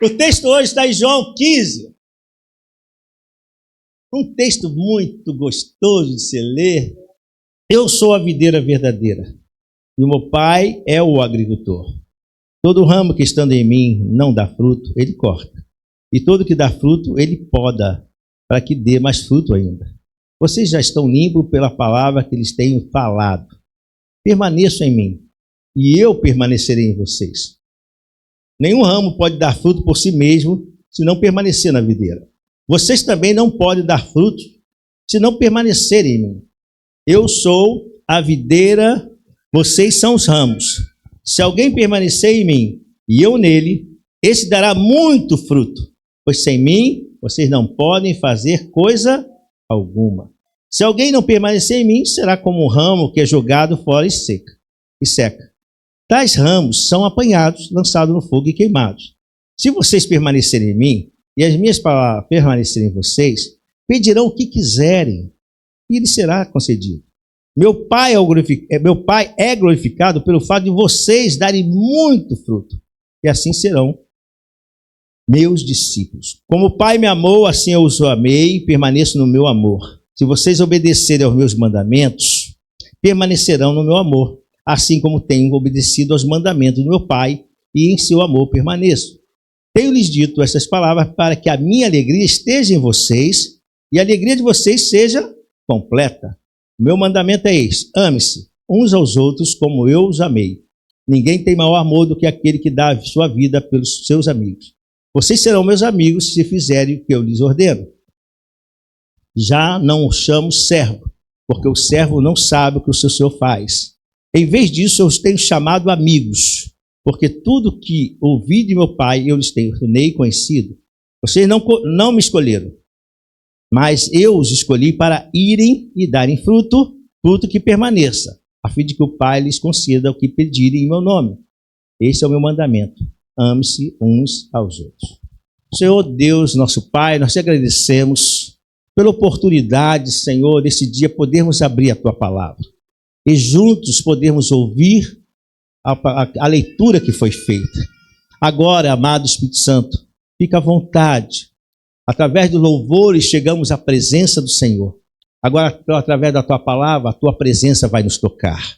O texto hoje está em João 15. Um texto muito gostoso de se ler. Eu sou a videira verdadeira, e o meu pai é o agricultor. Todo ramo que estando em mim não dá fruto, ele corta. E todo que dá fruto, ele poda, para que dê mais fruto ainda. Vocês já estão limpos pela palavra que lhes tenho falado. Permaneçam em mim, e eu permanecerei em vocês. Nenhum ramo pode dar fruto por si mesmo, se não permanecer na videira. Vocês também não podem dar fruto, se não permanecerem em mim. Eu sou a videira, vocês são os ramos. Se alguém permanecer em mim, e eu nele, esse dará muito fruto, pois sem mim, vocês não podem fazer coisa alguma. Se alguém não permanecer em mim, será como um ramo que é jogado fora e seca. Tais ramos são apanhados, lançados no fogo e queimados. Se vocês permanecerem em mim, e as minhas palavras permanecerem em vocês, pedirão o que quiserem, e lhes será concedido. Meu Pai é glorificado pelo fato de vocês darem muito fruto, e assim serão meus discípulos. Como o Pai me amou, assim eu os amei, e permaneço no meu amor. Se vocês obedecerem aos meus mandamentos, permanecerão no meu amor, assim como tenho obedecido aos mandamentos do meu Pai, e em seu amor permaneço. Tenho-lhes dito essas palavras para que a minha alegria esteja em vocês, e a alegria de vocês seja completa. O meu mandamento é este: ame-se uns aos outros como eu os amei. Ninguém tem maior amor do que aquele que dá a sua vida pelos seus amigos. Vocês serão meus amigos se fizerem o que eu lhes ordeno. Já não os chamo servo, porque o servo não sabe o que o seu senhor faz. Em vez disso, eu os tenho chamado amigos, porque tudo que ouvi de meu pai eu lhes tornei conhecido. Vocês não me escolheram, mas eu os escolhi para irem e darem fruto que permaneça, a fim de que o Pai lhes conceda o que pedirem em meu nome. Esse é o meu mandamento: ame-se uns aos outros. Senhor Deus, nosso Pai, nós te agradecemos pela oportunidade, Senhor, desse dia podermos abrir a tua palavra e juntos podermos ouvir a leitura que foi feita. Agora, amado Espírito Santo, fica à vontade. Através do louvor chegamos à presença do Senhor. Agora, através da tua palavra, a tua presença vai nos tocar.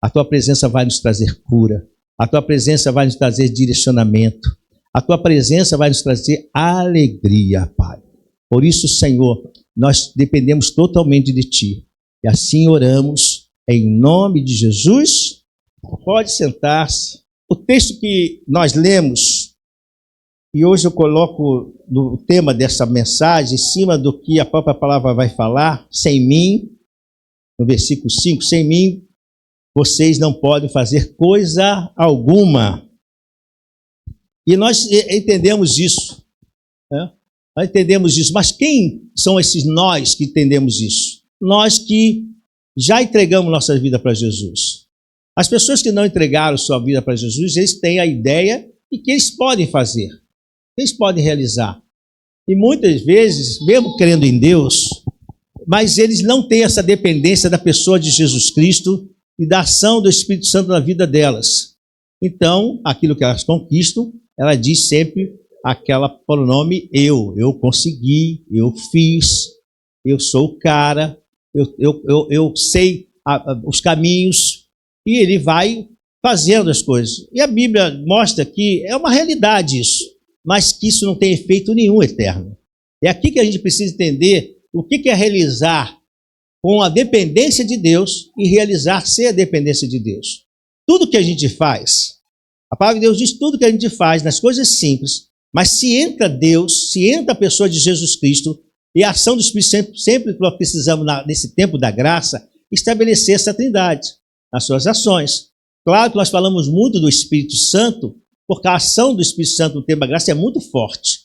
A tua presença vai nos trazer cura. A tua presença vai nos trazer direcionamento. A tua presença vai nos trazer alegria, Pai. Por isso, Senhor, nós dependemos totalmente de ti. E assim oramos em nome de Jesus. Pode sentar-se. O texto que nós lemos, e hoje eu coloco no tema dessa mensagem, em cima do que a própria palavra vai falar, sem mim, no versículo 5, sem mim, vocês não podem fazer coisa alguma. E nós entendemos isso, né? Nós entendemos isso, mas quem são esses nós que entendemos isso? Nós que já entregamos nossa vida para Jesus. As pessoas que não entregaram sua vida para Jesus, eles têm a ideia de que eles podem fazer, eles podem realizar. E muitas vezes, mesmo crendo em Deus, mas eles não têm essa dependência da pessoa de Jesus Cristo e da ação do Espírito Santo na vida delas. Então, aquilo que elas conquistam, ela diz sempre aquela pronome eu consegui, eu fiz, eu sou o cara, eu sei os caminhos, e ele vai fazendo as coisas. E a Bíblia mostra que é uma realidade isso, mas que isso não tem efeito nenhum eterno. É aqui que a gente precisa entender o que é realizar com a dependência de Deus e realizar sem a dependência de Deus. Tudo que a gente faz, a palavra de Deus diz tudo que a gente faz nas coisas simples, mas se entra Deus, se entra a pessoa de Jesus Cristo e a ação do Espírito sempre que nós precisamos nesse tempo da graça, estabelecer essa trindade nas suas ações. Claro que nós falamos muito do Espírito Santo, porque a ação do Espírito Santo no tempo da graça é muito forte.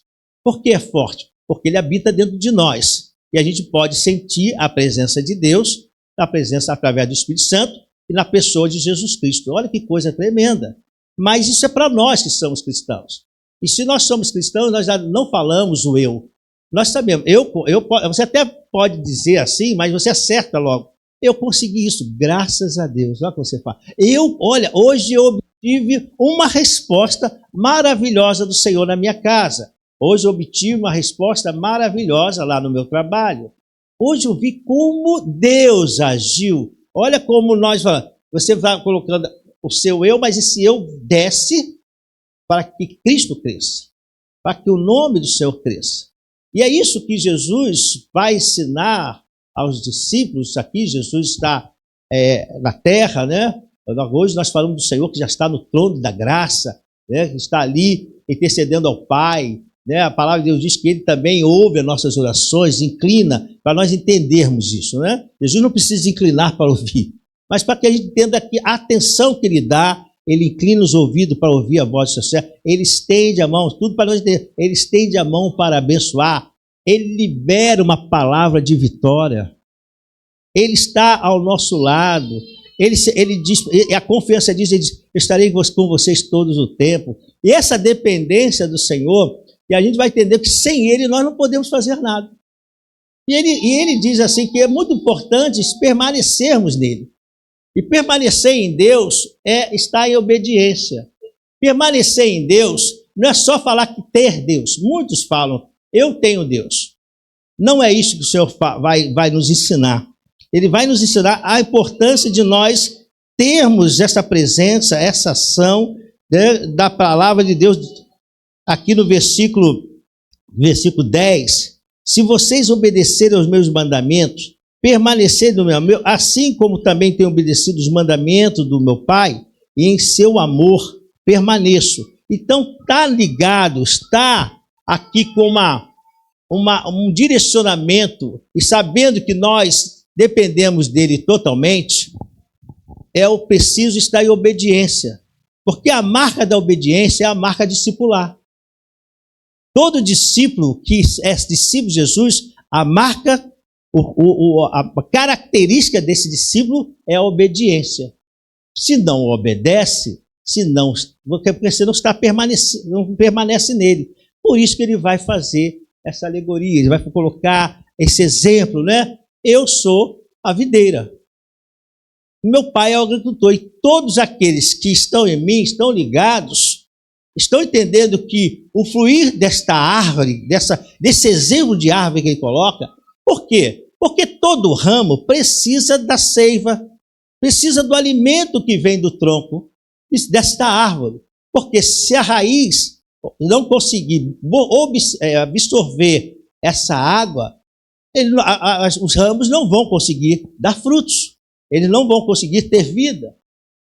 Por que é forte? Porque ele habita dentro de nós. E a gente pode sentir a presença de Deus, a presença através do Espírito Santo e na pessoa de Jesus Cristo. Olha que coisa tremenda. Mas isso é para nós que somos cristãos. E se nós somos cristãos, nós já não falamos o eu. Nós sabemos, você até pode dizer assim, mas você acerta logo. Eu consegui isso, graças a Deus. Olha o que você fala. Hoje eu tive uma resposta maravilhosa do Senhor na minha casa. Hoje eu obtive uma resposta maravilhosa lá no meu trabalho. Hoje eu vi como Deus agiu. Olha como nós falamos. Você vai colocando o seu eu, mas esse eu desce para que Cristo cresça, para que o nome do Senhor cresça. E é isso que Jesus vai ensinar aos discípulos. Aqui Jesus está na terra, né? Hoje nós falamos do Senhor que já está no trono da graça, né? Que está ali intercedendo ao Pai, né? A palavra de Deus diz que Ele também ouve as nossas orações, inclina, para nós entendermos isso, né? Jesus não precisa inclinar para ouvir, mas para que a gente entenda que a atenção que Ele dá, Ele inclina os ouvidos para ouvir a voz do seu servo, Ele estende a mão, tudo para nós entender, Ele estende a mão para abençoar, Ele libera uma palavra de vitória, Ele está ao nosso lado, Ele diz, a confiança diz, Ele diz, eu estarei com vocês todos o tempo. E essa dependência do Senhor, e a gente vai entender que sem Ele nós não podemos fazer nada. E ele diz assim que é muito importante permanecermos nele. E permanecer em Deus é estar em obediência. Permanecer em Deus não é só falar que ter Deus. Muitos falam, eu tenho Deus. Não é isso que o Senhor vai nos ensinar. Ele vai nos ensinar a importância de nós termos essa presença, essa ação, né, da palavra de Deus. Aqui no versículo 10, se vocês obedecerem aos meus mandamentos, permanecerem no meu, assim como também tenho obedecido os mandamentos do meu Pai, e em seu amor permaneço. Então está ligado, está aqui com um direcionamento, e sabendo que nós dependemos dele totalmente, eu preciso estar em obediência, porque a marca da obediência é a marca discipular. Todo discípulo que é discípulo de Jesus, a marca, a característica desse discípulo é a obediência. Se não obedece, porque você não permanece nele. Por isso que ele vai fazer essa alegoria, ele vai colocar esse exemplo, né? Eu sou a videira. Meu pai é o agricultor. E todos aqueles que estão em mim, estão ligados, estão entendendo que o fluir desta árvore, desse exemplo de árvore que ele coloca, por quê? Porque todo ramo precisa da seiva, precisa do alimento que vem do tronco desta árvore. Porque se a raiz não conseguir absorver essa água, os ramos não vão conseguir dar frutos, eles não vão conseguir ter vida,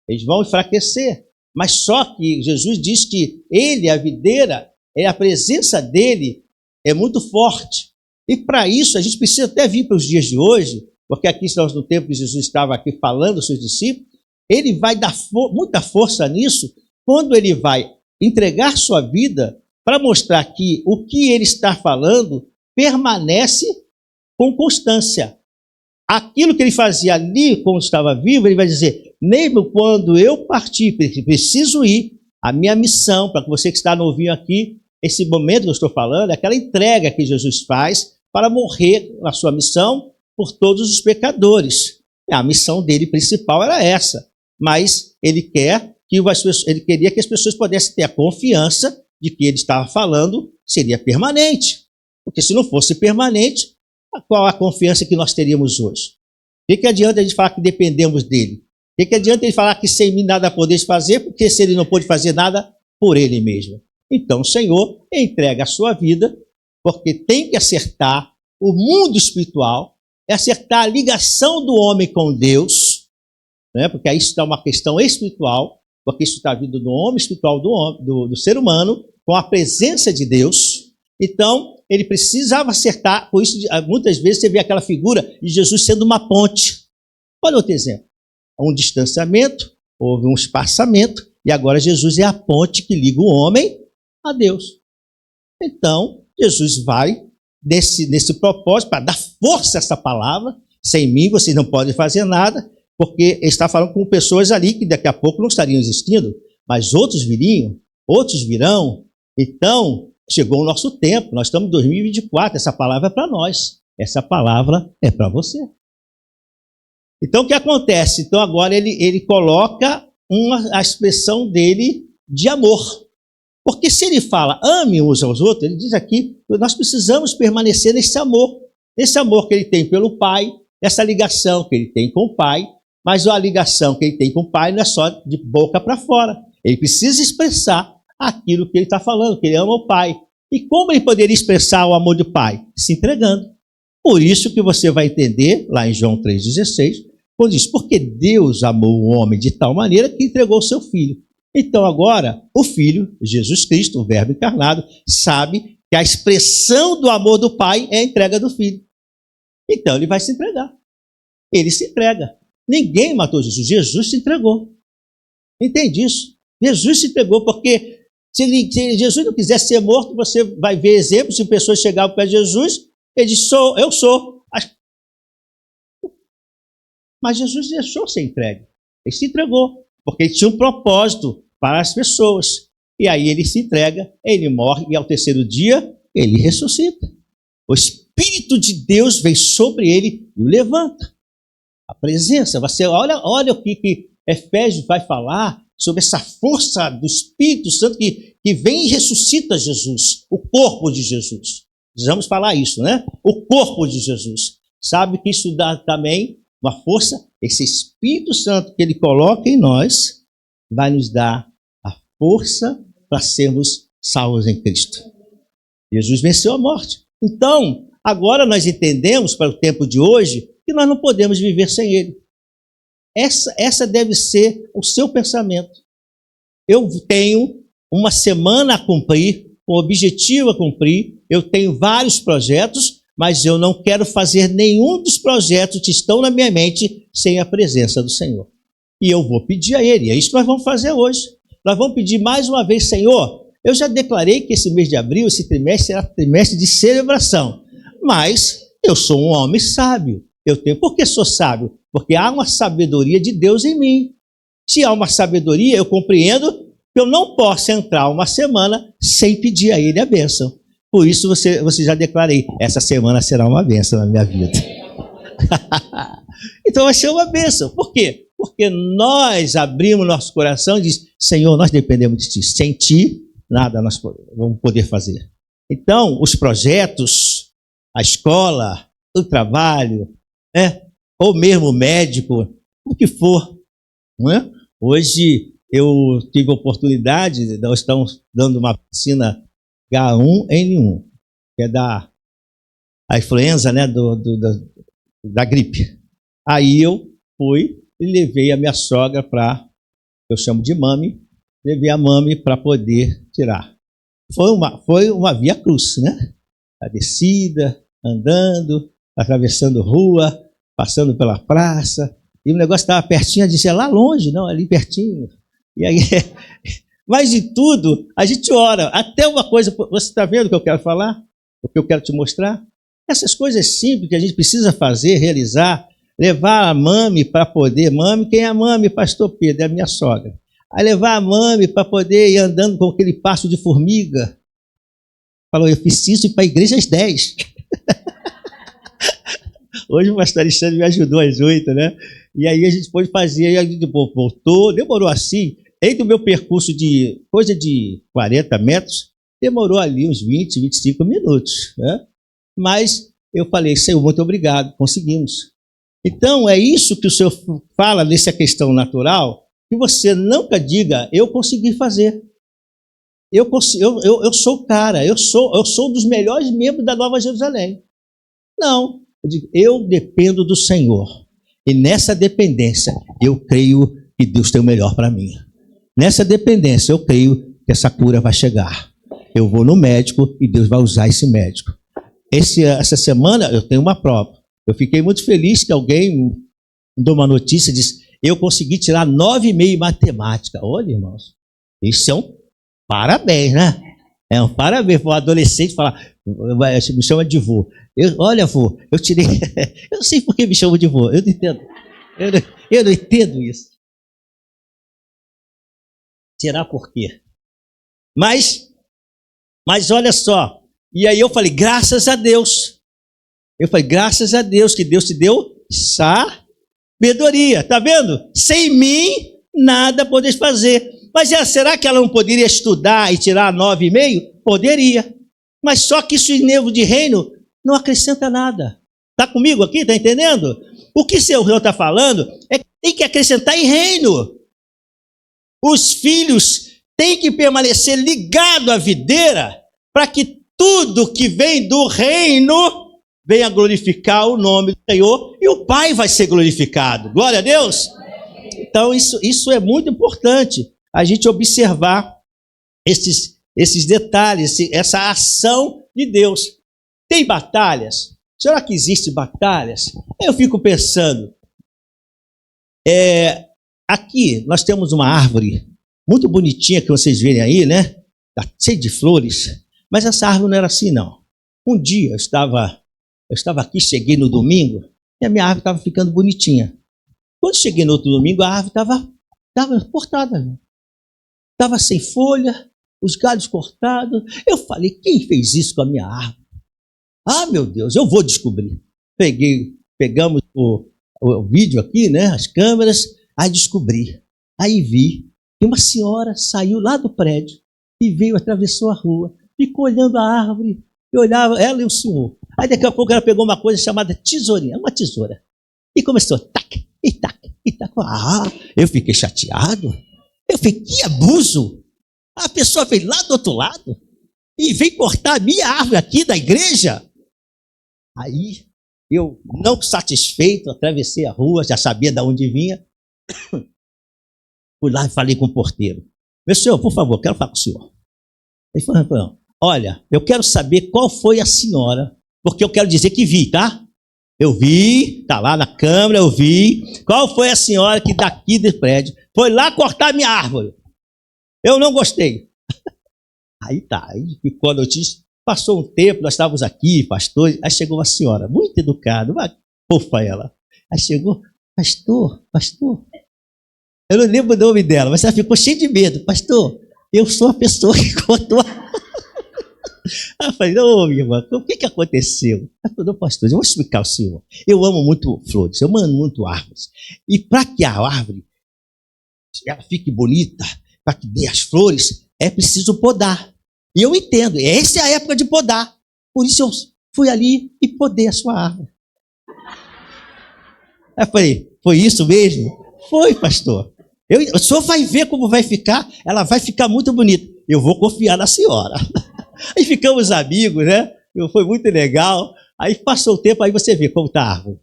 eles vão enfraquecer. Mas só que Jesus diz que ele, a videira, a presença dele é muito forte. E para isso a gente precisa até vir para os dias de hoje, porque aqui estamos no tempo que Jesus estava aqui falando aos seus discípulos, ele vai dar muita força nisso quando ele vai entregar sua vida para mostrar que o que ele está falando permanece com constância. Aquilo que ele fazia ali, quando estava vivo, ele vai dizer, mesmo quando eu partir, preciso ir, a minha missão, para você que está no ouvindo aqui, esse momento que eu estou falando, é aquela entrega que Jesus faz para morrer na sua missão por todos os pecadores. A missão dele principal era essa, mas ele queria que as pessoas pudessem ter a confiança de que ele estava falando seria permanente, porque se não fosse permanente, qual a confiança que nós teríamos hoje? O que adianta a gente falar que dependemos dele? O que adianta ele falar que sem mim nada podeis fazer, porque se ele não pôde fazer nada por ele mesmo? Então o Senhor entrega a sua vida, porque tem que acertar o mundo espiritual, é acertar a ligação do homem com Deus, né? Porque aí está uma questão espiritual, porque isso está vindo do homem espiritual, do ser humano, com a presença de Deus. Então, ele precisava acertar, por isso muitas vezes você vê aquela figura de Jesus sendo uma ponte. Olha outro exemplo, um distanciamento, houve um espaçamento, e agora Jesus é a ponte que liga o homem a Deus. Então, Jesus vai nesse propósito, para dar força a essa palavra, sem mim vocês não podem fazer nada, porque ele está falando com pessoas ali que daqui a pouco não estariam existindo, mas outros virão. Então, chegou o nosso tempo, nós estamos em 2024, essa palavra é para nós, essa palavra é para você. Então o que acontece? Então agora ele coloca a expressão dele de amor. Porque se ele fala, ame uns aos outros, ele diz aqui, nós precisamos permanecer nesse amor que ele tem pelo Pai, essa ligação que ele tem com o Pai, mas a ligação que ele tem com o Pai não é só de boca para fora. Ele precisa expressar aquilo que ele está falando, que ele ama o Pai. E como ele poderia expressar o amor do Pai? Se entregando. Por isso que você vai entender, lá em João 3,16, quando diz, porque Deus amou o homem de tal maneira que entregou o seu Filho. Então agora, o Filho, Jesus Cristo, o Verbo encarnado, sabe que a expressão do amor do Pai é a entrega do Filho. Então ele vai se entregar. Ele se entrega. Ninguém matou Jesus, Jesus se entregou. Entende isso? Jesus se entregou porque se Jesus não quisesse ser morto, você vai ver exemplos de pessoas chegavam para Jesus, ele disse, eu sou. Mas Jesus deixou ser entregue. Ele se entregou, porque ele tinha um propósito para as pessoas. E aí ele se entrega, ele morre e ao terceiro dia ele ressuscita. O Espírito de Deus vem sobre ele e o levanta. A presença, você olha o que Efésios vai falar sobre essa força do Espírito Santo que vem e ressuscita Jesus, o corpo de Jesus. Precisamos falar isso, né? O corpo de Jesus. Sabe que isso dá também uma força? Esse Espírito Santo que ele coloca em nós vai nos dar a força para sermos salvos em Cristo. Jesus venceu a morte. Então, agora nós entendemos para o tempo de hoje que nós não podemos viver sem ele. Essa deve ser o seu pensamento. Eu tenho uma semana a cumprir, um objetivo a cumprir, eu tenho vários projetos, mas eu não quero fazer nenhum dos projetos que estão na minha mente sem a presença do Senhor. E eu vou pedir a ele, é isso que nós vamos fazer hoje. Nós vamos pedir mais uma vez, Senhor, eu já declarei que esse mês de abril, esse trimestre, será trimestre de celebração, mas eu sou um homem sábio. Por que sou sábio? Porque há uma sabedoria de Deus em mim. Se há uma sabedoria, eu compreendo que eu não posso entrar uma semana sem pedir a ele a bênção. Por isso você já declarei, essa semana será uma bênção na minha vida. Então vai ser uma bênção. Por quê? Porque nós abrimos nosso coração e diz, Senhor, nós dependemos de ti. Sem ti, nada nós vamos poder fazer. Então, os projetos, a escola, o trabalho, ou mesmo o médico, o que for. Não é? Hoje eu tive a oportunidade, nós estamos dando uma vacina H1N1, que é da influenza, né, da gripe. Aí eu fui e levei a minha sogra para, eu chamo de mami, levei a mami para poder tirar. Foi uma via cruz, né? A descida, andando, atravessando rua, passando pela praça, e o negócio estava pertinho, eu disse, lá longe, não, ali pertinho. E aí, mas de tudo, a gente ora. Até uma coisa, você está vendo o que eu quero falar? O que eu quero te mostrar? Essas coisas simples que a gente precisa fazer, realizar, levar a mami para poder, quem é a mami? Pastor Pedro, é a minha sogra. Aí levar a mami para poder ir andando com aquele passo de formiga. Falou, eu preciso ir para a igreja às 10. Hoje o pastor Alexandre me ajudou às 8, né? E aí a gente pôde fazer, aí a gente voltou, demorou assim, entre o meu percurso de coisa de 40 metros, demorou ali uns 20, 25 minutos, né? Mas eu falei, Senhor, muito obrigado, conseguimos. Então é isso que o Senhor fala nessa questão natural, que você nunca diga, eu consegui fazer. Eu sou o cara, eu sou um dos melhores membros da Nova Jerusalém. Não. Eu digo, eu dependo do Senhor. E nessa dependência, eu creio que Deus tem o melhor para mim. Nessa dependência, eu creio que essa cura vai chegar. Eu vou no médico e Deus vai usar esse médico. Essa semana eu tenho uma prova. Eu fiquei muito feliz que alguém me deu uma notícia e disse, eu consegui tirar 9,5 em matemática. Olha, irmãos, isso é um parabéns, né? É um parabéns para o adolescente falar, me chama de vô. Olha, vô, eu tirei. Eu não sei por que me chamam de vô, eu não entendo. Eu não entendo isso. Será por quê? Mas olha só. E aí eu falei, graças a Deus. Eu falei, graças a Deus que Deus te deu sabedoria. Tá vendo? Sem mim, nada podeis fazer. Mas será que ela não poderia estudar e tirar 9,5? Poderia. Mas só que isso em nível de reino não acrescenta nada. Está comigo aqui? Está entendendo? O que o Senhor está falando é que tem que acrescentar em reino. Os filhos têm que permanecer ligados à videira para que tudo que vem do reino venha glorificar o nome do Senhor e o Pai vai ser glorificado. Glória a Deus! Então isso é muito importante, a gente observar esses detalhes, essa ação de Deus. Tem batalhas? Será que existem batalhas? Eu fico pensando, aqui nós temos uma árvore muito bonitinha que vocês verem aí, né? Tá cheia de flores, mas essa árvore não era assim, não. Um dia eu estava aqui, cheguei no domingo, e a minha árvore estava ficando bonitinha. Quando cheguei no outro domingo, a árvore estava cortada. Estava sem folha, os galhos cortados. Eu falei, quem fez isso com a minha árvore? Ah, meu Deus, eu vou descobrir. Pegamos o vídeo aqui, né, as câmeras, aí descobri. Aí vi que uma senhora saiu lá do prédio e veio, atravessou a rua, ficou olhando a árvore, e olhava ela e o senhor. Aí daqui a pouco ela pegou uma coisa chamada tesourinha, uma tesoura, e começou, tac, e tac, e tac. Ah, eu fiquei chateado. Eu fiquei, que abuso. A pessoa veio lá do outro lado e veio cortar a minha árvore aqui da igreja. Aí, eu, não satisfeito, atravessei a rua, já sabia de onde vinha. Fui lá e falei com o porteiro. Meu senhor, por favor, quero falar com o senhor. Ele falou, não. Olha, eu quero saber qual foi a senhora, porque eu quero dizer que vi, tá? Eu vi, tá lá na câmera, eu vi. Qual foi a senhora que daqui do prédio foi lá cortar minha árvore? Eu não gostei. Aí tá, aí ficou a notícia. Passou um tempo, nós estávamos aqui, pastores, aí chegou uma senhora, muito educada, uma fofa ela. Aí chegou, pastor. Eu não lembro o nome dela, mas ela ficou cheia de medo. Pastor, eu sou a pessoa que cortou a... Aí eu falei, ô minha irmã, o que aconteceu? Ela falou, pastor, eu vou explicar ao senhor. Eu amo muito flores, eu amo muito árvores. E para que a árvore ela fique bonita, para que dê as flores, é preciso podar. E eu entendo, essa é a época de podar. Por isso eu fui ali e podei a sua árvore. Aí eu falei, foi isso mesmo? Foi, pastor. O senhor vai ver como vai ficar, ela vai ficar muito bonita. Eu vou confiar na senhora. Aí ficamos amigos, né? Foi muito legal. Aí passou o tempo, aí você vê como está a árvore.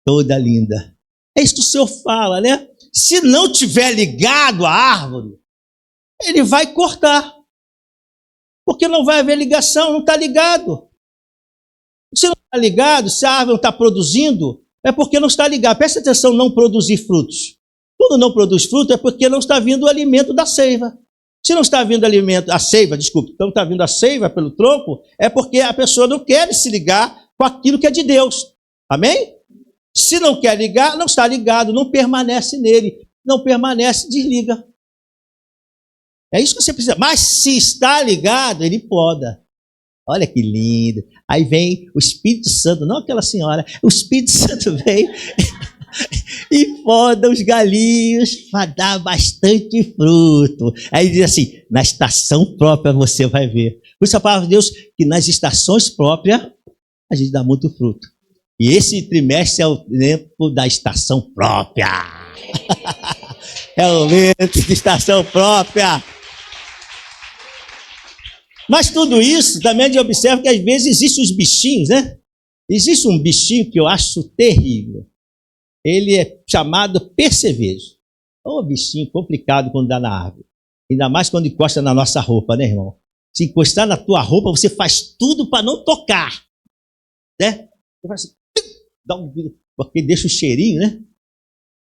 Toda linda. É isso que o senhor fala, né? Se não tiver ligado à árvore, ele vai cortar. Porque não vai haver ligação, não está ligado. Se não está ligado, se a árvore não está produzindo, é porque não está ligado. Presta atenção, não produzir frutos. Quando não produz fruto é porque não está vindo o alimento da seiva. Se não está vindo a seiva, não está vindo a seiva pelo tronco, é porque a pessoa não quer se ligar com aquilo que é de Deus. Amém? Se não quer ligar, não está ligado, não permanece nele. Não permanece, desliga. É isso que você precisa. Mas se está ligado, ele poda. Olha que lindo. Aí vem o Espírito Santo, não aquela senhora, o Espírito Santo vem e poda os galinhos para dar bastante fruto. Aí diz assim, na estação própria você vai ver. Por isso a palavra de Deus, que nas estações próprias a gente dá muito fruto. E esse trimestre é o tempo da estação própria. É o momento de estação própria. Mas tudo isso também a gente observa que às vezes existem os bichinhos, né? Existe um bichinho que eu acho terrível. Ele é chamado percevejo. Ô bichinho complicado quando dá na árvore. Ainda mais quando encosta na nossa roupa, né, irmão? Se encostar na tua roupa, você faz tudo para não tocar. Né? Você faz assim, porque deixa o cheirinho, né?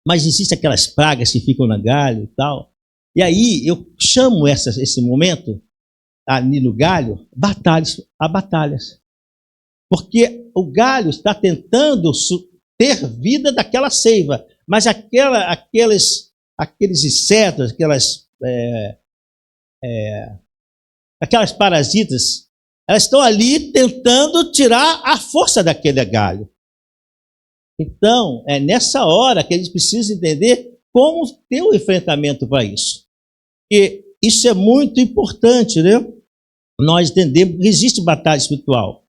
Mas existem aquelas pragas que ficam na galho e tal. E aí eu chamo esse momento ali no galho, batalhas. Porque o galho está tentando ter vida daquela seiva, mas aqueles insetos, aquelas parasitas, elas estão ali tentando tirar a força daquele galho. Então, é nessa hora que eles precisam entender como ter um enfrentamento para isso. E isso é muito importante, né? Nós entendemos que existe batalha espiritual.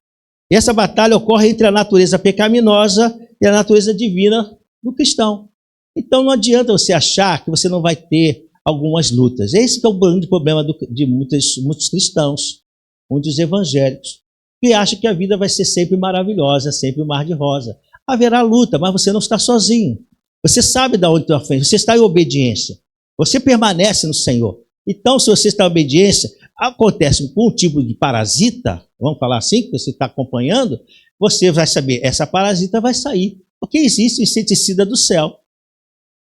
E essa batalha ocorre entre a natureza pecaminosa e a natureza divina do cristão. Então não adianta você achar que você não vai ter algumas lutas. Esse que é o grande problema de muitos cristãos, muitos evangélicos, que acham que a vida vai ser sempre maravilhosa, sempre um mar de rosa. Haverá luta, mas você não está sozinho. Você sabe de onde está frente, você está em obediência. Você permanece no Senhor. Então, se você está em obediência, acontece com um tipo de parasita, vamos falar assim, que você está acompanhando, você vai saber, essa parasita vai sair, porque existe inseticida do céu.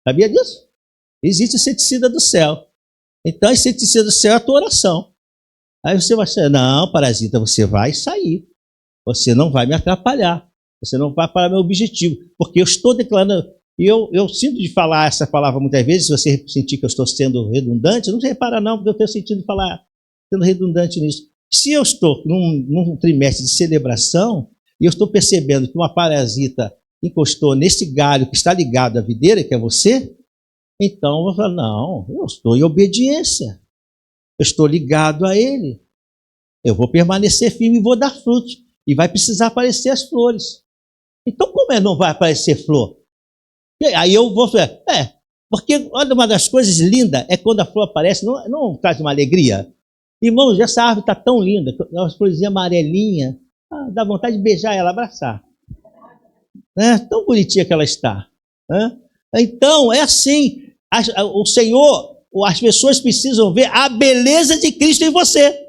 Sabia disso? Existe inseticida do céu. Então, a inseticida do céu é a tua oração. Aí você vai dizer, não, parasita, você vai sair. Você não vai me atrapalhar. Você não vai parar meu objetivo. Porque eu estou declarando, e eu sinto de falar essa palavra muitas vezes, se você sentir que eu estou sendo redundante, não se repara não, porque eu tenho sentido de falar, sendo redundante nisso. Se eu estou num trimestre de celebração, e eu estou percebendo que uma parasita encostou nesse galho que está ligado à videira, que é você, então eu vou falar, não, eu estou em obediência. Eu estou ligado a ele. Eu vou permanecer firme e vou dar frutos. E vai precisar aparecer as flores. Então, como não vai aparecer flor? Aí eu vou falar, porque uma das coisas lindas é quando a flor aparece, não traz uma alegria. Irmãos, essa árvore está tão linda, as florzinhas amarelinhas, dá vontade de beijar ela, abraçar. Tão bonitinha que ela está. Então, é assim, o Senhor, as pessoas precisam ver a beleza de Cristo em você.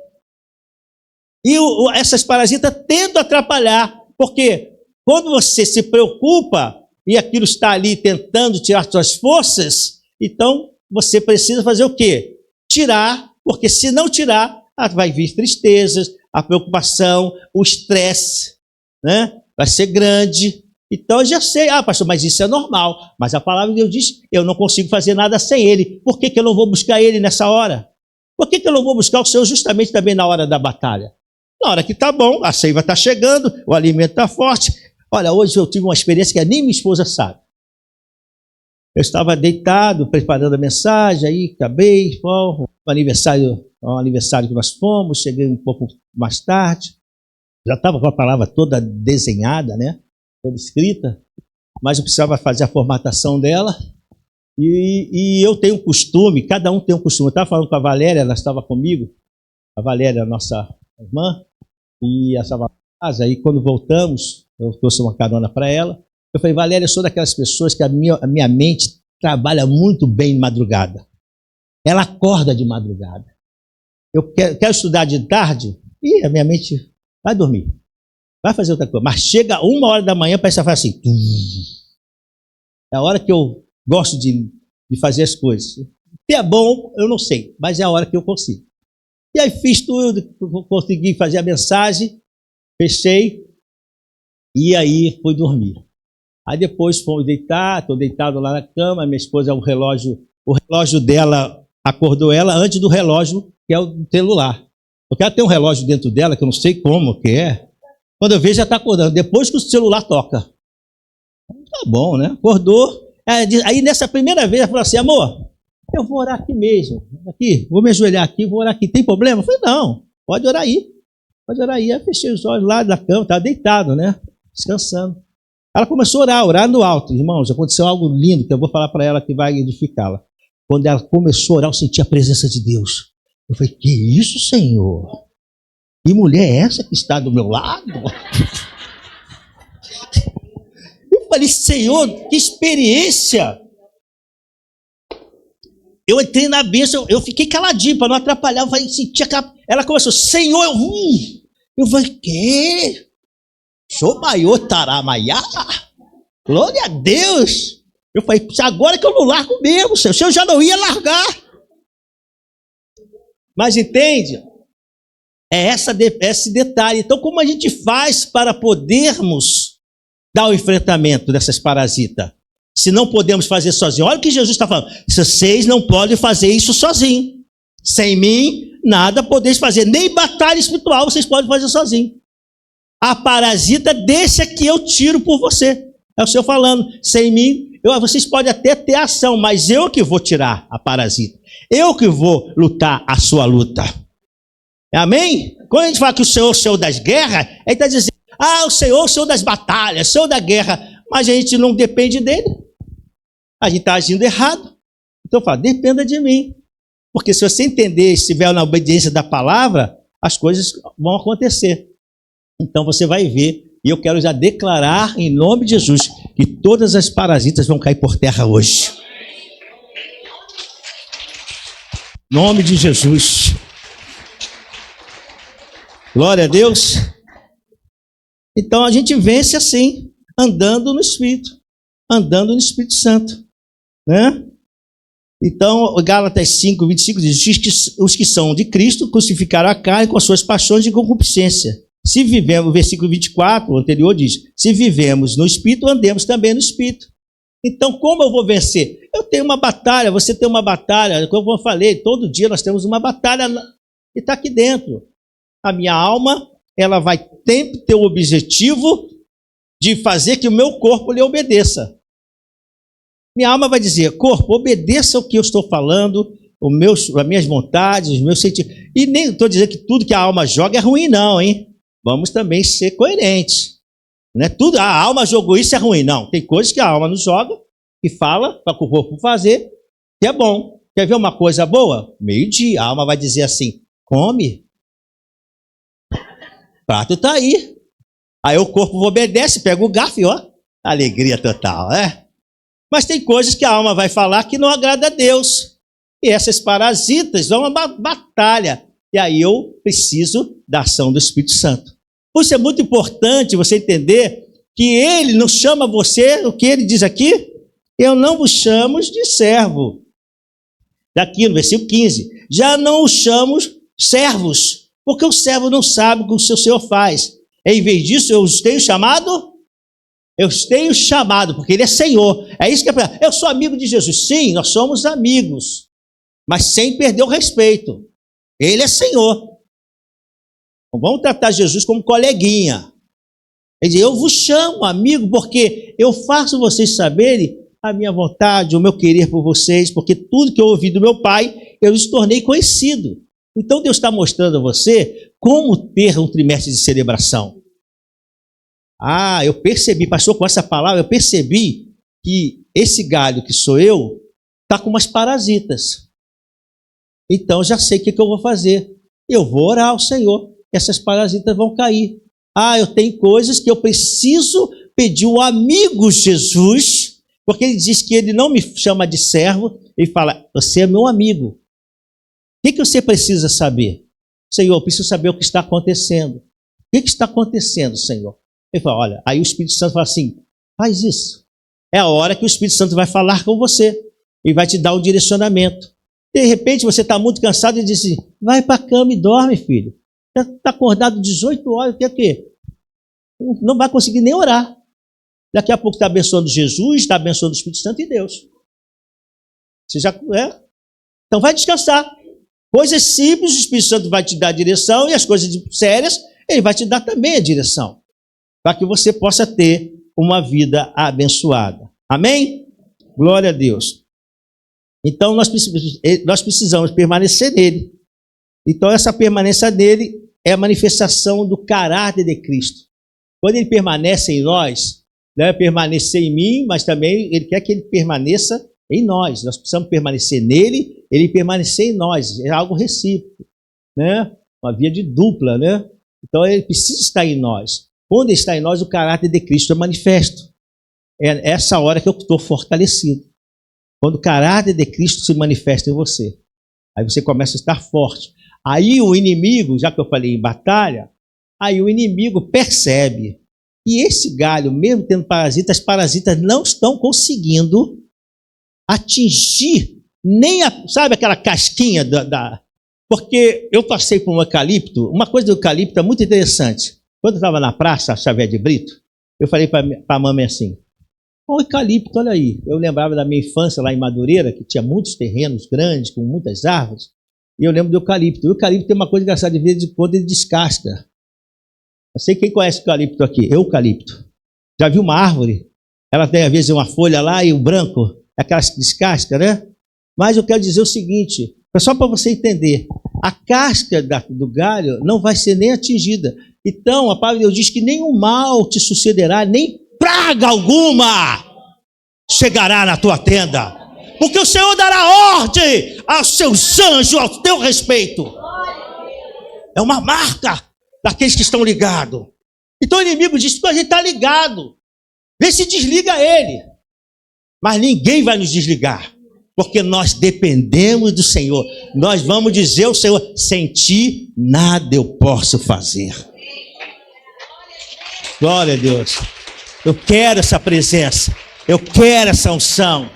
E essas parasitas tentam atrapalhar, porque quando você se preocupa e aquilo está ali tentando tirar suas forças, então você precisa fazer o quê? Tirar, porque se não tirar, vai vir tristezas, a preocupação, o estresse, né? Vai ser grande. Então eu já sei, pastor, mas isso é normal. Mas a palavra de Deus diz, eu não consigo fazer nada sem ele. Por que eu não vou buscar ele nessa hora? Por que eu não vou buscar o Senhor justamente também na hora da batalha? Na hora que está bom, a seiva está chegando, o alimento está forte. Olha, hoje eu tive uma experiência que nem minha esposa sabe. Eu estava deitado, preparando a mensagem, aí acabei, um aniversário que nós fomos, cheguei um pouco mais tarde. Já estava com a palavra toda desenhada, né? Toda escrita, mas eu precisava fazer a formatação dela. E eu tenho um costume, cada um tem um costume. Eu estava falando com a Valéria, ela estava comigo, a Valéria, nossa irmã, e essa casa. Aí quando voltamos, eu trouxe uma carona para ela. Eu falei, Valéria, eu sou daquelas pessoas que a minha mente trabalha muito bem de madrugada. Ela acorda de madrugada. Eu quero estudar de tarde, e a minha mente vai dormir. Vai fazer outra coisa. Mas chega 1h da manhã, parece que faz assim. É a hora que eu gosto de fazer as coisas. Se é bom, eu não sei, mas é a hora que eu consigo. E aí fiz tudo, consegui fazer a mensagem, fechei, e aí fui dormir. Aí depois fomos deitar, estou deitado lá na cama, minha esposa, o relógio dela acordou ela antes do relógio, que é o celular. Porque ela tem um relógio dentro dela, que eu não sei como que é. Quando eu vejo, já está acordando, depois que o celular toca. Tá bom, né? Acordou. Aí nessa primeira vez ela falou assim, amor, eu vou orar aqui mesmo. Aqui, vou me ajoelhar aqui, vou orar aqui. Tem problema? Eu falei, não, pode orar aí. Pode orar aí. Aí fechei os olhos lá da cama, estava deitado, né? Descansando. Ela começou a orar no alto. Irmãos, aconteceu algo lindo que eu vou falar para ela que vai edificá-la. Quando ela começou a orar, eu senti a presença de Deus. Eu falei, que isso, Senhor? Que mulher é essa que está do meu lado? Eu falei, Senhor, que experiência! Eu entrei na bênção, eu fiquei caladinho para não atrapalhar. Eu falei, senti aquela... Ela começou, Senhor, eu falei, que? Show maior taramaiá? Glória a Deus! Eu falei, agora que eu não largo mesmo, Senhor. O Senhor já não ia largar. Mas entende? É esse detalhe. Então, como a gente faz para podermos dar o enfrentamento dessas parasitas? Se não podemos fazer sozinho. Olha o que Jesus está falando. Vocês não podem fazer isso sozinho. Sem mim, nada podeis fazer. Nem batalha espiritual vocês podem fazer sozinho. A parasita, deixa que eu tiro por você. É o Senhor falando. Sem mim, Vocês podem até ter ação, mas eu que vou tirar a parasita. Eu que vou lutar a sua luta. Amém? Quando a gente fala que o Senhor é o Senhor das guerras, ele está dizendo, o Senhor é o Senhor das batalhas, o Senhor da guerra, mas a gente não depende dele. A gente está agindo errado. Então eu falo, dependa de mim. Porque se você entender, estiver na obediência da palavra, as coisas vão acontecer. Então você vai ver, e eu quero já declarar em nome de Jesus, que todas as parasitas vão cair por terra hoje. Em nome de Jesus. Glória a Deus. Então a gente vence assim, andando no Espírito Santo, né? Então, Gálatas 5, 25 diz, os que são de Cristo crucificaram a carne com as suas paixões de concupiscência. Se vivemos, o versículo 24, o anterior diz, se vivemos no Espírito, andemos também no Espírito. Então, como eu vou vencer? Eu tenho uma batalha, você tem uma batalha, como eu falei, todo dia nós temos uma batalha que está aqui dentro. A minha alma, ela vai sempre ter o objetivo de fazer que o meu corpo lhe obedeça. Minha alma vai dizer, corpo, obedeça o que eu estou falando, as minhas vontades, os meus sentimentos. E nem estou dizendo que tudo que a alma joga é ruim, não, hein? Vamos também ser coerentes. Não é tudo, a alma jogou isso é ruim. Não, tem coisas que a alma nos joga e fala para o corpo fazer, que é bom. Quer ver uma coisa boa? Meio-dia, a alma vai dizer assim, come. O prato está aí. Aí o corpo obedece, pega o garfo e ó, alegria total, né? Mas tem coisas que a alma vai falar que não agrada a Deus. E essas parasitas vão uma batalha. E aí eu preciso da ação do Espírito Santo. Por isso é muito importante você entender que ele não chama você, o que ele diz aqui? Eu não vos chamo de servo. Daqui no versículo 15. Já não os chamo servos, porque o servo não sabe o que o seu Senhor faz. Em vez disso, eu os tenho chamado... Eu tenho chamado, porque ele é Senhor. É isso que é para. Eu sou amigo de Jesus. Sim, nós somos amigos, mas sem perder o respeito. Ele é Senhor. Não vamos tratar Jesus como coleguinha. Ele diz, eu vos chamo amigo, porque eu faço vocês saberem a minha vontade, o meu querer por vocês, porque tudo que eu ouvi do meu Pai, eu lhes tornei conhecido. Então Deus está mostrando a você como ter um trimestre de celebração. Eu percebi, pastor, com essa palavra, eu percebi que esse galho que sou eu, está com umas parasitas. Então, já sei o que eu vou fazer. Eu vou orar ao Senhor, essas parasitas vão cair. Eu tenho coisas que eu preciso pedir o amigo Jesus, porque ele diz que ele não me chama de servo, ele fala, você é meu amigo. O que você precisa saber? Senhor, eu preciso saber o que está acontecendo. O que está acontecendo, Senhor? Ele fala, olha, aí o Espírito Santo fala assim, faz isso. É a hora que o Espírito Santo vai falar com você e vai te dar um direcionamento. De repente você está muito cansado e diz assim, vai para a cama e dorme, filho. Está acordado 18 horas, quer o quê? Não vai conseguir nem orar. Daqui a pouco está abençoando Jesus, está abençoando o Espírito Santo e Deus. Você já é? Então vai descansar. Coisas simples, o Espírito Santo vai te dar a direção, e as coisas sérias, ele vai te dar também a direção, para que você possa ter uma vida abençoada. Amém? Glória a Deus. Então, nós precisamos permanecer nele. Então, essa permanência nele é a manifestação do caráter de Cristo. Quando ele permanece em nós, não é permanecer em mim, mas também ele quer que ele permaneça em nós. Nós precisamos permanecer nele, ele permanecer em nós. É algo recíproco, né? Uma via de dupla, né? Então, ele precisa estar em nós. Quando está em nós, o caráter de Cristo é manifesto. É essa hora que eu estou fortalecido. Quando o caráter de Cristo se manifesta em você. Aí você começa a estar forte. Aí o inimigo, já que eu falei em batalha, aí o inimigo percebe. E esse galho, mesmo tendo parasitas, as parasitas não estão conseguindo atingir nem sabe aquela casquinha Porque eu passei por um eucalipto. Uma coisa do eucalipto é muito interessante. Quando eu estava na praça Xavier de Brito, eu falei para a mamãe assim, o eucalipto, olha aí. Eu lembrava da minha infância lá em Madureira, que tinha muitos terrenos grandes, com muitas árvores, e eu lembro do eucalipto. O eucalipto tem uma coisa engraçada, de vez em quando ele descasca. Eu sei quem conhece o eucalipto aqui, eucalipto. Já viu uma árvore? ela tem às vezes uma folha lá e o branco, aquelas descascas, né? Mas eu quero dizer o seguinte, só para você entender, a casca do galho não vai ser nem atingida. Então, a palavra de Deus diz que nenhum mal te sucederá, nem praga alguma chegará na tua tenda. Porque o Senhor dará ordem aos seus anjos ao teu respeito. É uma marca daqueles que estão ligados. Então o inimigo diz que a gente está ligado. Vê se desliga ele. Mas ninguém vai nos desligar. Porque nós dependemos do Senhor. Nós vamos dizer ao Senhor, sem ti nada eu posso fazer. Glória a Deus. Eu quero essa presença. Eu quero essa unção.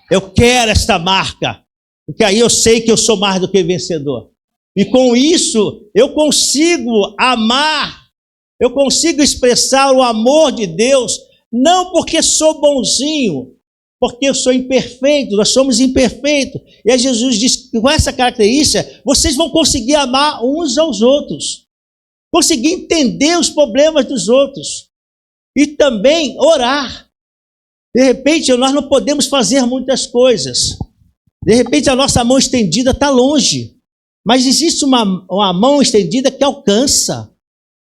Eu quero esta marca. Porque aí eu sei que eu sou mais do que vencedor. E com isso eu consigo amar. Eu consigo expressar o amor de Deus. Não porque sou bonzinho. Porque eu sou imperfeito, nós somos imperfeitos. E aí Jesus diz que com essa característica, vocês vão conseguir amar uns aos outros. Conseguir entender os problemas dos outros. E também orar. De repente, nós não podemos fazer muitas coisas. De repente, a nossa mão estendida está longe. Mas existe uma mão estendida que alcança.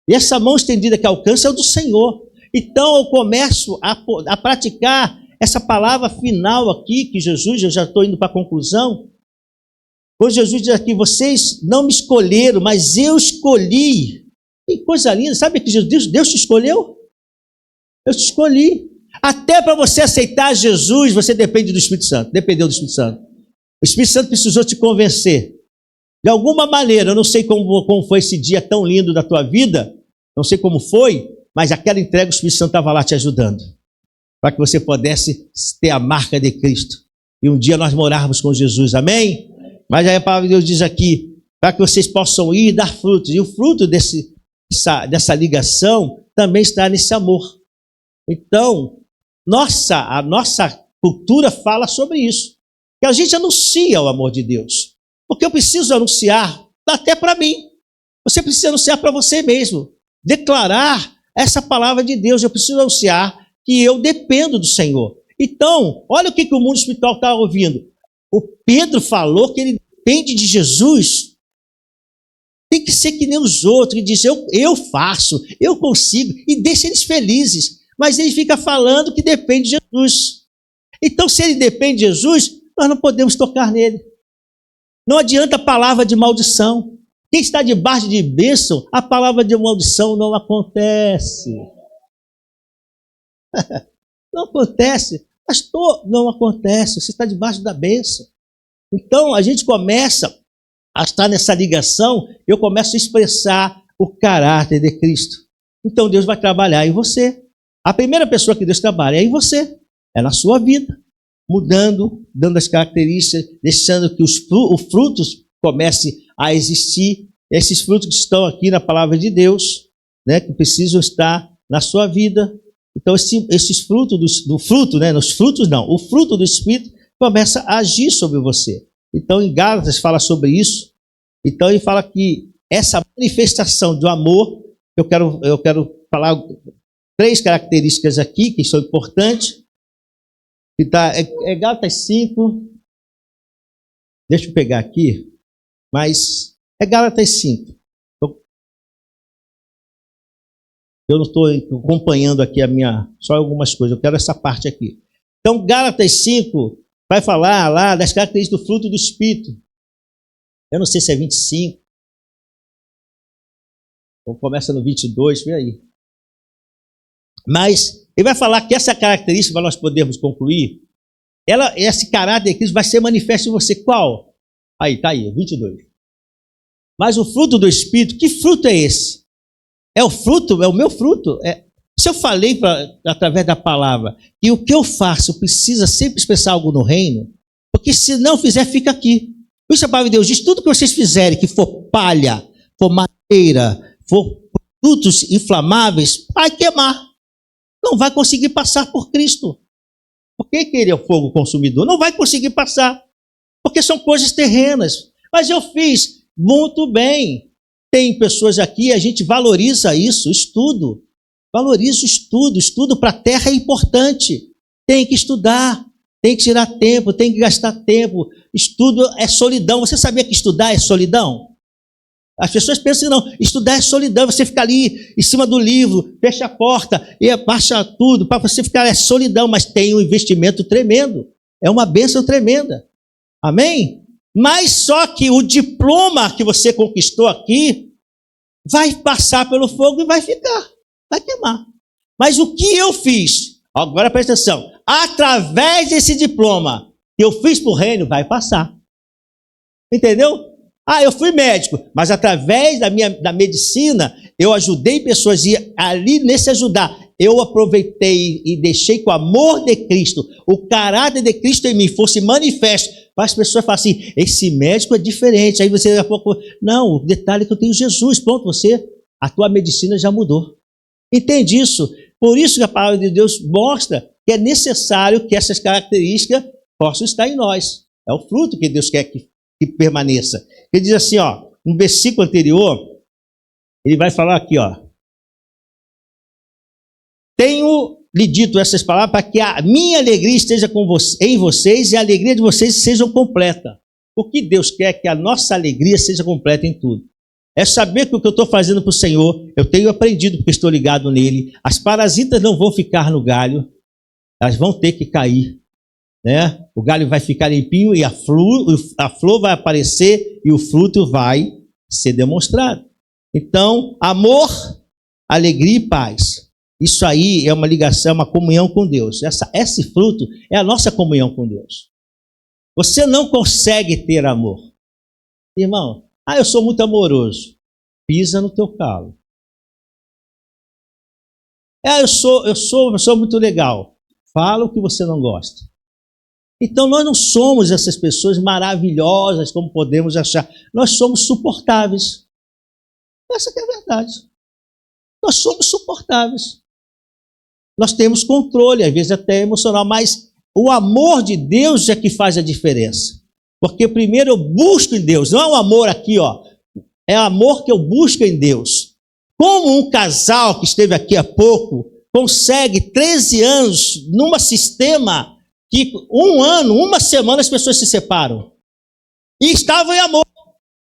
E essa mão estendida que alcança é o do Senhor. Então, eu começo a praticar essa palavra final aqui, que Jesus, eu já estou indo para a conclusão. Quando Jesus diz aqui, vocês não me escolheram, mas eu escolhi. Que coisa linda, sabe que Deus te escolheu? Eu te escolhi. Até para você aceitar Jesus, você depende do Espírito Santo, dependeu do Espírito Santo. O Espírito Santo precisou te convencer. De alguma maneira, eu não sei como foi esse dia tão lindo da tua vida, não sei como foi, mas aquela entrega o Espírito Santo estava lá te ajudando. Para que você pudesse ter a marca de Cristo. E um dia nós morarmos com Jesus, amém? Mas aí a palavra de Deus diz aqui, para que vocês possam ir e dar frutos. E o fruto dessa ligação também está nesse amor. Então, a nossa cultura fala sobre isso. Que a gente anuncia o amor de Deus. Porque eu preciso anunciar, até para mim. Você precisa anunciar para você mesmo. Declarar essa palavra de Deus. Eu preciso anunciar que eu dependo do Senhor. Então, olha o que o mundo espiritual está ouvindo. O Pedro falou que ele depende de Jesus. Tem que ser que nem os outros, que diz, eu faço, eu consigo, e deixa eles felizes. Mas ele fica falando que depende de Jesus. Então, se ele depende de Jesus, nós não podemos tocar nele. Não adianta a palavra de maldição. Quem está debaixo de bênção, a palavra de maldição não acontece. Não acontece. Pastor, não acontece. Você está debaixo da bênção. Então, a gente começa a estar nessa ligação, eu começo a expressar o caráter de Cristo. Então, Deus vai trabalhar em você. A primeira pessoa que Deus trabalha é em você. É na sua vida. Mudando, dando as características, deixando que os frutos comecem a existir. Esses frutos que estão aqui na palavra de Deus, né, que precisam estar na sua vida. Então, esses frutos o fruto do Espírito começa a agir sobre você. Então, em Gálatas fala sobre isso. Então, ele fala que essa manifestação do amor, eu quero falar 3 características aqui que são importantes. Que é Gálatas 5. Deixa eu pegar aqui, mas é Gálatas 5. Eu não estou acompanhando aqui só algumas coisas, eu quero essa parte aqui. Então, Gálatas 5 vai falar lá das características do fruto do Espírito. Eu não sei se é 25, ou começa no 22, vê aí. Mas ele vai falar que essa característica, para nós podermos concluir, esse caráter de Cristo vai ser manifesto em você. Qual? Aí, está aí, 22. Mas o fruto do Espírito, que fruto é esse? É o fruto, é o meu fruto. Se eu falei através da palavra que o que eu faço precisa sempre expressar algo no reino, porque se não fizer, fica aqui. Por isso a palavra de Deus diz, tudo que vocês fizerem, que for palha, for madeira, for produtos inflamáveis, vai queimar. Não vai conseguir passar por Cristo. Por que ele é o fogo consumidor? Não vai conseguir passar, porque são coisas terrenas. Mas eu fiz muito bem. Tem pessoas aqui, a gente valoriza isso, estudo. Valoriza o estudo. Estudo para a terra é importante. Tem que estudar, tem que tirar tempo, tem que gastar tempo. Estudo é solidão. Você sabia que estudar é solidão? As pessoas pensam que não, estudar é solidão, você fica ali em cima do livro, fecha a porta, e baixa tudo, para você ficar, é solidão, mas tem um investimento tremendo, é uma bênção tremenda, amém? Mas só que o diploma que você conquistou aqui, vai passar pelo fogo e vai ficar, vai queimar. Mas o que eu fiz, agora presta atenção, através desse diploma que eu fiz para o reino, vai passar, entendeu? Eu fui médico, mas através da medicina, eu ajudei pessoas, e ali nesse ajudar, eu aproveitei e deixei que o amor de Cristo, o caráter de Cristo em mim fosse manifesto, para as pessoas falarem assim, esse médico é diferente, aí você daqui a pouco, não, o detalhe é que eu tenho Jesus, pronto, a tua medicina já mudou. Entende isso? Por isso que a palavra de Deus mostra que é necessário que essas características possam estar em nós. É o fruto que Deus quer que permaneça. Ele diz assim, no versículo anterior, ele vai falar aqui, tenho-lhe dito essas palavras para que a minha alegria esteja em vocês e a alegria de vocês sejam completa. Porque Deus quer que a nossa alegria seja completa em tudo. É saber que o que eu estou fazendo para o Senhor, eu tenho aprendido porque estou ligado nele. As parasitas não vão ficar no galho, elas vão ter que cair. Né? O galho vai ficar limpinho e a flor vai aparecer e o fruto vai ser demonstrado. Então, amor, alegria e paz. Isso aí é uma ligação, uma comunhão com Deus. Esse fruto é a nossa comunhão com Deus. Você não consegue ter amor. Irmão, eu sou muito amoroso. Pisa no teu calo. Eu sou muito legal. Fala o que você não gosta. Então, nós não somos essas pessoas maravilhosas como podemos achar. Nós somos suportáveis. Essa que é a verdade. Nós somos suportáveis. Nós temos controle, às vezes até emocional, mas o amor de Deus é que faz a diferença. Porque primeiro eu busco em Deus. Não é um amor aqui, é amor que eu busco em Deus. Como um casal que esteve aqui há pouco consegue 13 anos num sistema que 1 ano, 1 semana as pessoas se separam. E estavam em amor.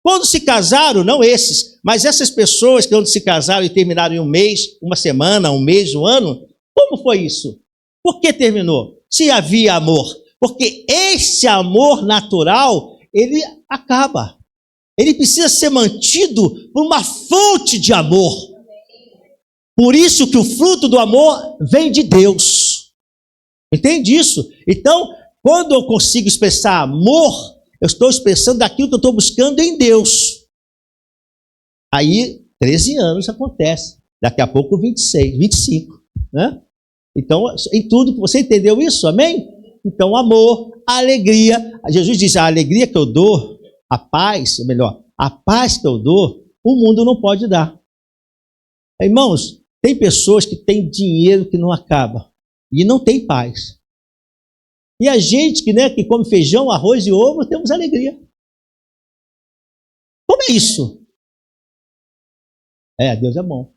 Quando se casaram, não esses, mas essas pessoas que quando se casaram e terminaram em 1 mês, 1 semana, 1 mês, 1 ano, como foi isso? Por que terminou? Se havia amor. Porque esse amor natural, ele acaba. Ele precisa ser mantido por uma fonte de amor. Por isso que o fruto do amor vem de Deus. Entende isso? Então, quando eu consigo expressar amor, eu estou expressando aquilo que eu estou buscando em Deus. Aí, 13 anos acontece. Daqui a pouco, 26, 25. Né? Então, em tudo, você entendeu isso? Amém? Então, amor, alegria. Jesus diz, a alegria que eu dou, a paz, ou melhor, a paz que eu dou, o mundo não pode dar. Irmãos, tem pessoas que têm dinheiro que não acaba. E não tem paz. E a gente que come feijão, arroz e ovo, temos alegria. Como é isso? Deus é bom.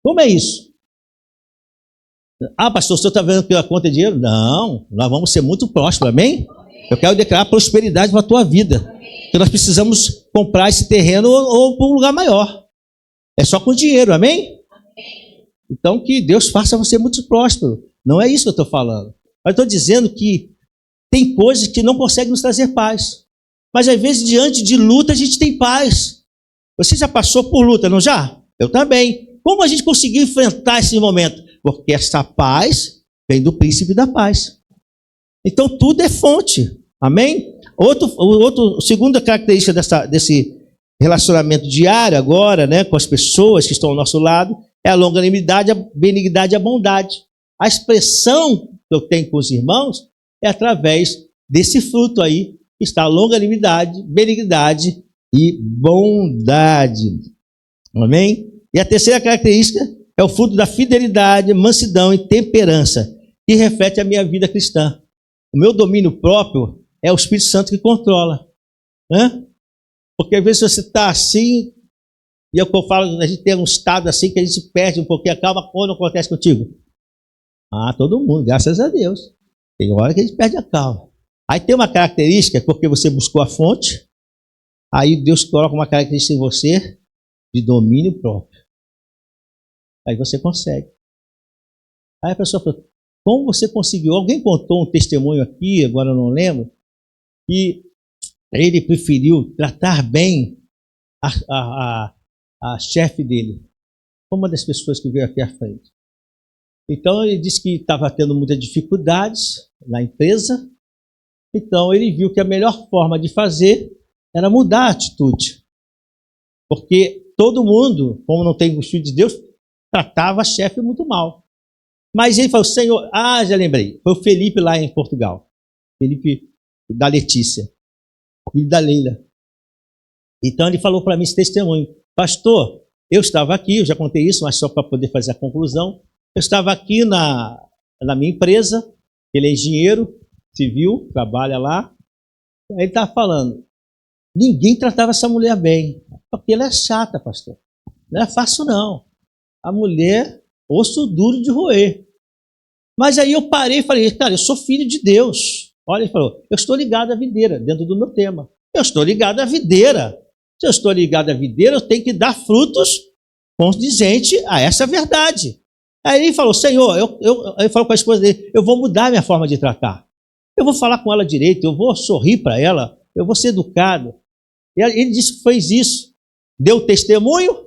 Como é isso? Pastor, o senhor está vendo que a conta é dinheiro? Não, nós vamos ser muito prósperos, amém? Eu quero declarar prosperidade para a tua vida. Porque nós precisamos comprar esse terreno ou para um lugar maior. É só com dinheiro, amém? Então que Deus faça você muito próspero. Não é isso que eu estou falando. Mas estou dizendo que tem coisas que não conseguem nos trazer paz. Mas às vezes, diante de luta, a gente tem paz. Você já passou por luta, não já? Eu também. Como a gente conseguiu enfrentar esse momento? Porque essa paz vem do príncipe da paz. Então tudo é fonte. Amém? Segunda característica desse relacionamento diário agora, com as pessoas que estão ao nosso lado, é a longanimidade, a benignidade e a bondade. A expressão que eu tenho com os irmãos é através desse fruto aí, que está a longanimidade, benignidade e bondade. Amém? E a terceira característica é o fruto da fidelidade, mansidão e temperança, que reflete a minha vida cristã. O meu domínio próprio é o Espírito Santo que controla. Né? Porque às vezes você está assim, e é o que eu falo, a gente tem um estado assim que a gente perde um pouquinho a calma. Quando acontece contigo? Todo mundo, graças a Deus. Tem hora que a gente perde a calma. Aí tem uma característica, porque você buscou a fonte, aí Deus coloca uma característica em você de domínio próprio. Aí você consegue. Aí a pessoa fala, como você conseguiu? Alguém contou um testemunho aqui, agora eu não lembro, que ele preferiu tratar bem a chefe dele, uma das pessoas que veio aqui à frente. Então ele disse que estava tendo muitas dificuldades na empresa, então ele viu que a melhor forma de fazer era mudar a atitude. Porque todo mundo, como não tem o Filho de Deus, tratava a chefe muito mal. Mas ele falou, Senhor, já lembrei, foi o Felipe lá em Portugal, Felipe da Letícia, filho da Leila. Então ele falou para mim esse testemunho, pastor, eu estava aqui, eu já contei isso, mas só para poder fazer a conclusão, eu estava aqui na minha empresa, ele é engenheiro civil, trabalha lá, ele estava falando, ninguém tratava essa mulher bem, porque ela é chata, pastor, não é fácil não, a mulher, osso duro de roer. Mas aí eu parei e falei, cara, eu sou filho de Deus. Olha, ele falou, eu estou ligado à videira, dentro do meu tema. Eu estou ligado à videira. Se eu estou ligado à videira, eu tenho que dar frutos condizentes a essa verdade. Aí ele falou, Senhor, ele falou com a esposa dele, eu vou mudar a minha forma de tratar. Eu vou falar com ela direito, eu vou sorrir para ela, eu vou ser educado. E ele disse que fez isso. Deu testemunho,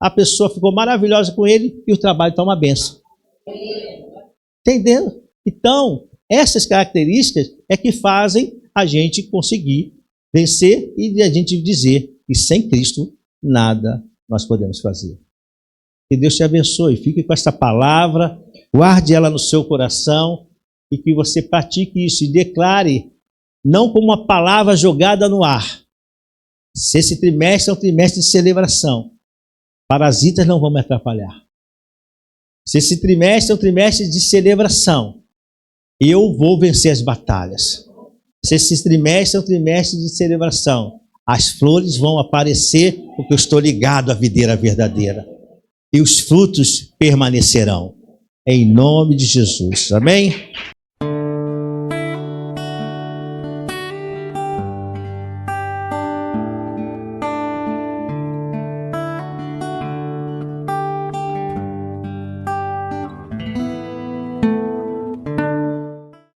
a pessoa ficou maravilhosa com ele e o trabalho está uma benção. Entendeu? Então, essas características é que fazem a gente conseguir vencer e a gente dizer que sem Cristo nada nós podemos fazer. Que Deus te abençoe, fique com essa palavra, guarde ela no seu coração e que você pratique isso e declare, não como uma palavra jogada no ar. Se esse trimestre é um trimestre de celebração, parasitas não vão me atrapalhar. Se esse trimestre é um trimestre de celebração, eu vou vencer as batalhas. Se esse trimestre é um trimestre de celebração, as flores vão aparecer porque eu estou ligado à videira verdadeira. E os frutos permanecerão. Em nome de Jesus. Amém?